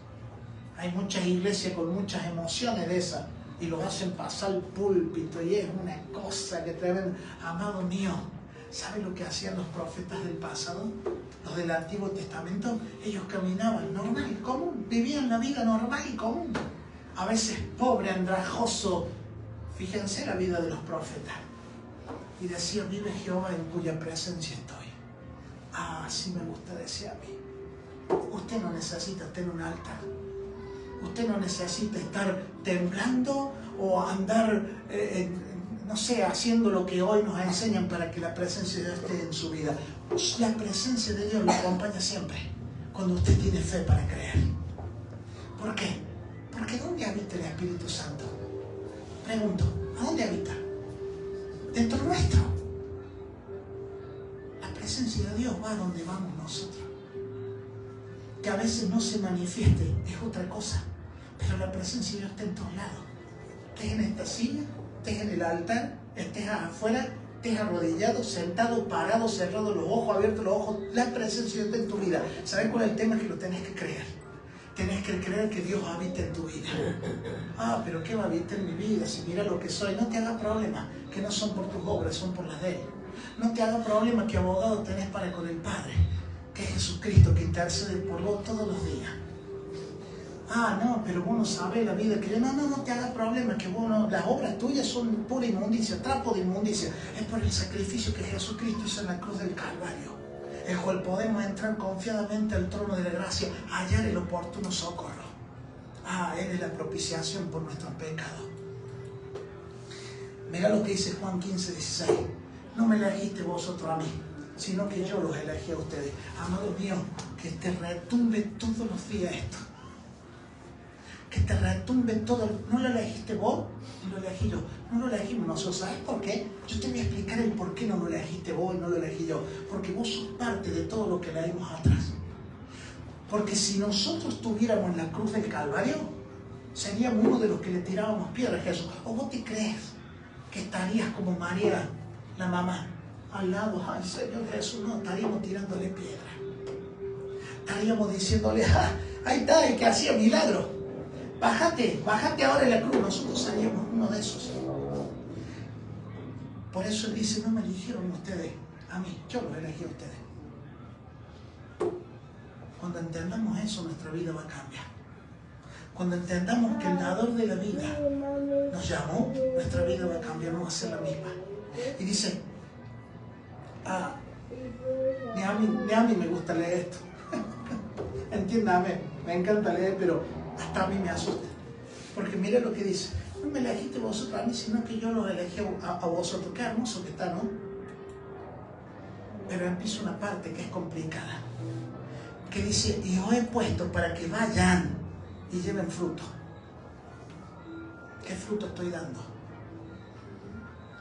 Hay muchas iglesias con muchas emociones de esas y lo hacen pasar al púlpito y es una cosa que te ven, amado mío. ¿Sabe lo que hacían los profetas del pasado? Los del Antiguo Testamento. Ellos caminaban normal y común, vivían la vida normal y común. A veces pobre, andrajoso. Fíjense la vida de los profetas. Y decía, vive Jehová en cuya presencia estoy. Ah, así me gusta decir a mí. Usted no necesita tener un altar. Usted no necesita estar temblando o andar, no sé, haciendo lo que hoy nos enseñan para que la presencia de Dios esté en su vida. La presencia de Dios lo acompaña siempre, cuando usted tiene fe para creer. ¿Por qué? Porque ¿dónde habita el Espíritu Santo? Pregunto, ¿a dónde habita? Dentro nuestro. La presencia de Dios va a donde vamos nosotros. Que a veces no se manifieste, es otra cosa. Pero la presencia de Dios está en todos lados. Estés en esta silla, estés en el altar, estés afuera, estés arrodillado, sentado, parado, cerrado los ojos, abiertos los ojos. La presencia de Dios está en tu vida. ¿Sabes cuál es el tema? Que lo tenés que creer. Tenés que creer que Dios habita en tu vida. Ah, pero ¿qué va a habitar en mi vida? Si mira lo que soy, no te haga problema, que no son por tus obras, son por las de Él. No te haga problema que abogado tenés para con el Padre, que es Jesucristo, que intercede por vos todos los días. Ah, no, pero vos no sabés la vida que yo... No te haga problema, que vos no... Las obras tuyas son pura inmundicia, trapo de inmundicia. Es por el sacrificio que Jesucristo hizo en la cruz del Calvario, el cual podemos entrar confiadamente al trono de la gracia, hallar el oportuno socorro. Ah, Él es la propiciación por nuestros pecados. Mira lo que dice Juan 15, 16. No me elegiste vosotros a mí, sino que yo los elegí a ustedes. Amado mío, que te retumbe todos los días esto. Que te retumbe todo. No lo elegiste vos, ni lo elegí yo. No lo elegimos nosotros. ¿Sabes por qué? Yo te voy a explicar el por qué no lo elegiste vos y no lo elegí yo. Porque vos sos parte de todo lo que leímos atrás. Porque si nosotros estuviéramos en la cruz del Calvario, seríamos uno de los que le tirábamos piedras a Jesús. ¿O vos te crees que estarías como María, la mamá, al lado? Ay, Señor Jesús, no, estaríamos tirándole piedras. Estaríamos diciéndole, ah, ahí está el que hacía milagros. Bájate ahora en la cruz. Nosotros seríamos uno de esos. Por eso Él dice, no me eligieron ustedes a mí, yo los elegí a ustedes. Cuando entendamos eso, nuestra vida va a cambiar. Cuando entendamos que el dador de la vida nos llamó, nuestra vida va a cambiar, no va a ser la misma. Y dice, ni a mí me gusta leer esto. Entiéndame, me encanta leer, pero hasta a mí me asusta. Porque mira lo que dice, no me elegiste vosotros a mí, sino que yo los elegí a vosotros. Qué hermoso que está, ¿no? Pero empieza una parte que es complicada, que dice, y os he puesto para que vayan y lleven fruto. ¿Qué fruto estoy dando?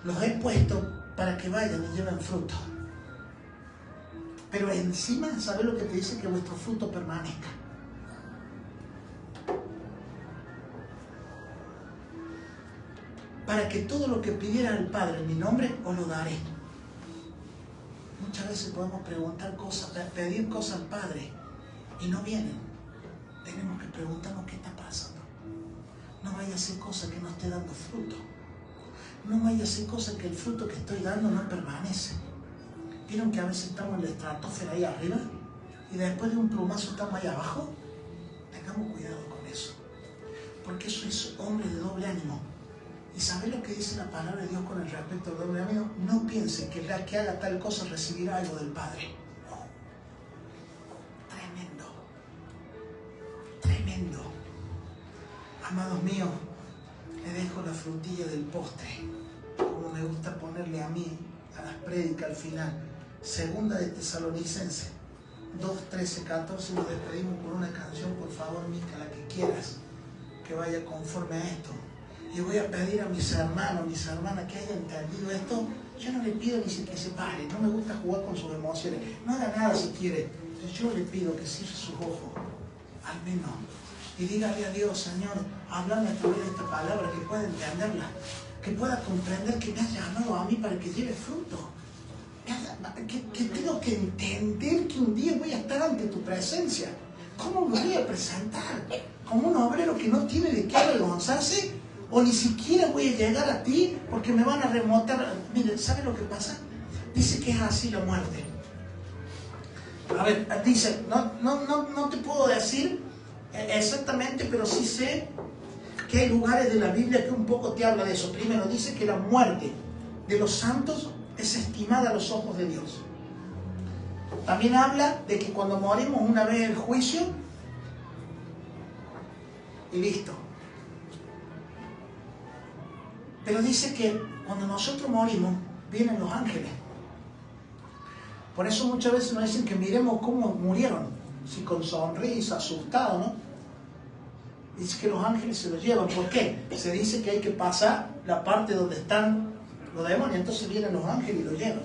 Los he puesto para que vayan y lleven fruto. Pero encima, ¿sabes lo que te dice? Que vuestro fruto permanezca. Para que todo lo que pidiera el Padre en mi nombre, os lo daré. Muchas veces podemos preguntar cosas, pedir cosas al Padre y no vienen. Tenemos que preguntarnos qué está pasando. No vaya a ser cosa que no esté dando fruto. No vaya a ser cosa que el fruto que estoy dando no permanece. ¿Vieron que a veces estamos en la estratosfera ahí arriba y después de un plumazo estamos ahí abajo? Tengamos cuidado con eso. Porque eso es hombre de doble ánimo. ¿Y sabes lo que dice la palabra de Dios con el respecto al doble ánimo? No piensen que el que haga tal cosa recibirá algo del Padre. No. Tremendo. Tremendo. Amados míos, le dejo la frutilla del postre, como me gusta ponerle a mí, a las prédicas al final. Segunda de Tesalonicenses 2, 13, 14, nos despedimos con una canción, por favor, Mica, la que quieras, que vaya conforme a esto. Y voy a pedir a mis hermanos, mis hermanas que hayan entendido esto. Yo no le pido ni siquiera que se pare, no me gusta jugar con sus emociones, no haga nada si quiere. Yo le pido que cierre sus ojos, al menos, y dígale a Dios: Señor, háblame a través de esta palabra, que pueda entenderla, que pueda comprender que me has llamado a mí para que lleve fruto. Que tengo que entender que un día voy a estar ante tu presencia. ¿Cómo me voy a presentar? ¿Como un obrero que no tiene de qué avergonzarse? ¿O ni siquiera voy a llegar a ti porque me van a remontar? Miren, ¿sabe lo que pasa? Dice que es así la muerte. A ver, dice, no te puedo decir exactamente, pero sí sé que hay lugares de la Biblia que un poco te habla de eso. Primero dice que la muerte de los santos es estimada a los ojos de Dios. También habla de que cuando morimos una vez el juicio y listo. Pero dice que cuando nosotros morimos vienen los ángeles. Por eso muchas veces nos dicen que miremos cómo murieron, si con sonrisa, asustado, ¿no? Dice que los ángeles se los llevan. ¿Por qué? Se dice que hay que pasar la parte donde están los demonios, entonces vienen los ángeles y los llevan.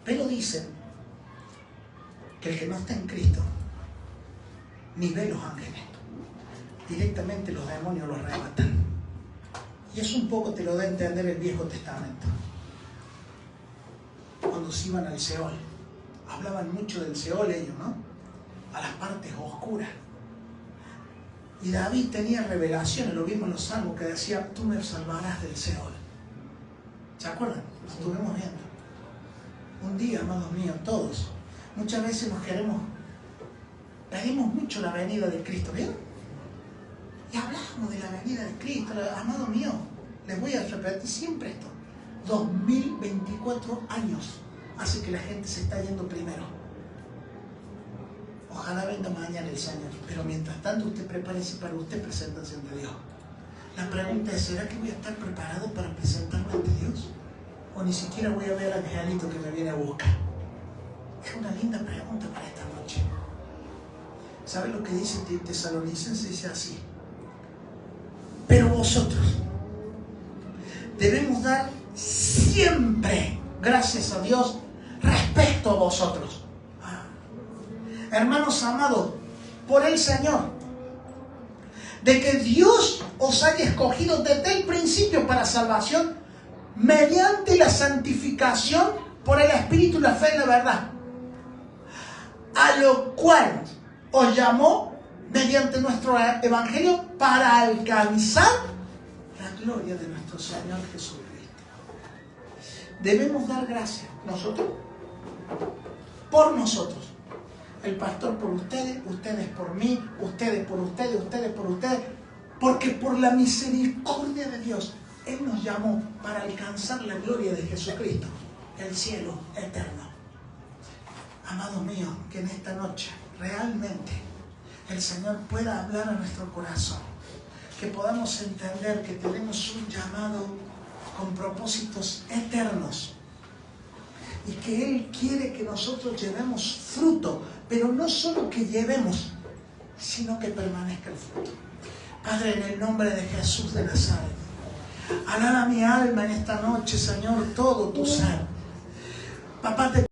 Pero dicen que el que no está en Cristo ni ve los ángeles, directamente los demonios los arrebatan. Y eso un poco te lo da a entender el Viejo Testamento. Cuando se iban al Seol, hablaban mucho del Seol ellos, ¿no? A las partes oscuras. Y David tenía revelaciones, lo vimos en los Salmos, que decía: tú me salvarás del Seol. ¿Se acuerdan? Lo estuvimos viendo. Un día, amados míos, todos, muchas veces pedimos mucho la venida de Cristo, ¿bien? Y hablamos de la venida de Cristo. Amado mío, les voy a repetir siempre esto: 2024 años hace que la gente se está yendo primero. Ojalá venga mañana el Señor, pero mientras tanto usted prepárese para usted presentarse ante Dios. La pregunta es: ¿será que voy a estar preparado para presentarme ante Dios? ¿O ni siquiera voy a ver al angelito que me viene a buscar? Es una linda pregunta para esta noche. ¿Sabe lo que dice Tesalonicenses? Dice así: pero vosotros debemos dar siempre gracias a Dios respecto a vosotros. Hermanos amados, por el Señor, de que Dios os haya escogido desde el principio para salvación, mediante la santificación por el Espíritu, la fe y la verdad, a lo cual os llamó mediante nuestro Evangelio para alcanzar la gloria de nuestro Señor Jesucristo. Debemos dar gracias nosotros por nosotros. El pastor por ustedes, ustedes por mí, ustedes por ustedes, ustedes por ustedes, porque por la misericordia de Dios Él nos llamó para alcanzar la gloria de Jesucristo, el cielo eterno. Amados míos, que en esta noche realmente el Señor pueda hablar a nuestro corazón, que podamos entender que tenemos un llamado con propósitos eternos y que Él quiere que nosotros llevemos fruto, pero no solo que llevemos sino que permanezca el fruto. Padre, en el nombre de Jesús de Nazaret, alaba mi alma en esta noche, Señor, todo tu ser. Papá, te